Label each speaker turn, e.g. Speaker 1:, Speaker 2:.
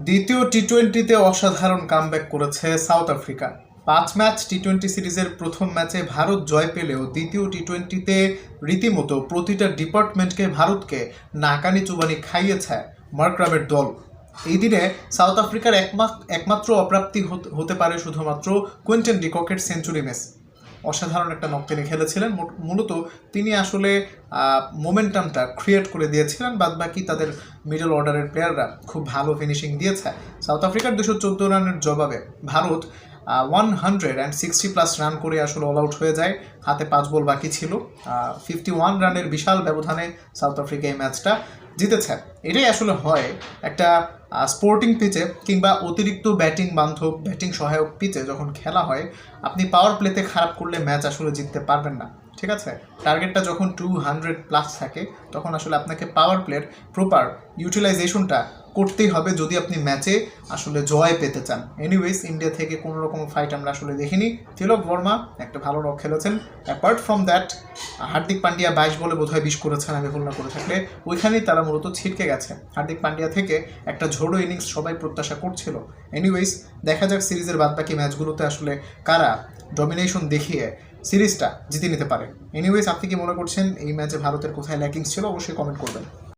Speaker 1: দ্বিতীয় টি-20তে অসাধারণ কামব্যাক করেছে সাউথ আফ্রিকা। 5 ম্যাচ টি-20 সিরিজের প্রথম ম্যাচে ভারত জয় পেলেও দ্বিতীয় টি-20তে রীতিমতো প্রতিটা ডিপার্টমেন্টকে ভারতকে নাকানি চুবানি খাইয়েছে মার্করামের দল। এই দিনে সাউথ আফ্রিকার একমাত্র অপ্রাপ্তি হতে পারে শুধুমাত্র কুইন্টন ডিককের সেঞ্চুরি মিস। অসাধারণ একটা নক তিনি খেলেছিলেন। মূলত তিনি আসলে মোমেন্টামটা ক্রিয়েট করে দিয়েছিলেন। বাদবাকি তাদের মিডল অর্ডারের প্লেয়াররা খুব ভালো ফিনিশিং দিয়েছে। সাউথ আফ্রিকার 214 রানের জবাবে ভারত 160+ রান করে আসলে অল আউট হয়ে যায়। হাতে 5 বল বাকি ছিল। 51 রানের বিশাল ব্যবধানে সাউথ আফ্রিকা এই ম্যাচটা জিতেছে। এটাই আসলে হয় একটা স্পোর্টিং পিচে কিংবা অতিরিক্ত ব্যাটিং বান্ধব ব্যাটিং সহায়ক পিচে যখন খেলা হয়, আপনি পাওয়ার প্লেতে খারাপ করলে ম্যাচ আসলে জিততে পারবেন না। ঠিক আছে, টার্গেটটা যখন 200+ থাকে তখন আসলে আপনাকে পাওয়ার প্লের প্রপার ইউটিলাইজেশনটা করতেই হবে যদি আপনি ম্যাচে আসলে জয় পেতে চান। এনিওয়েজ, ইন্ডিয়া থেকে কোনো রকম ফাইট আমরা আসলে দেখিনি। তিলক বর্মা একটা ভালো রক খেলেছেন। Apart from that, Hardik Pandya 22 বলে বোধহয় 20 করেছেন আমি ভুল না করে থাকলে। ওইখানেই তারা মূলত ছিটকে গেছে। হার্দিক পান্ডিয়া থেকে একটা ঝোড়ো ইনিংস সবাই প্রত্যাশা করছিল। এনিওয়েজ, দেখা যাক সিরিজের বাদবাকি ম্যাচগুলোতে আসলে কারা ডমিনেশন দেখিয়ে সিরিজটা জিতে নিতে পারে। এনিওয়েজ, আপনি কি মনে করছেন এই ম্যাচে ভারতের কোথায় ল্যাকিংস ছিল? অবশ্যই কমেন্ট করবেন।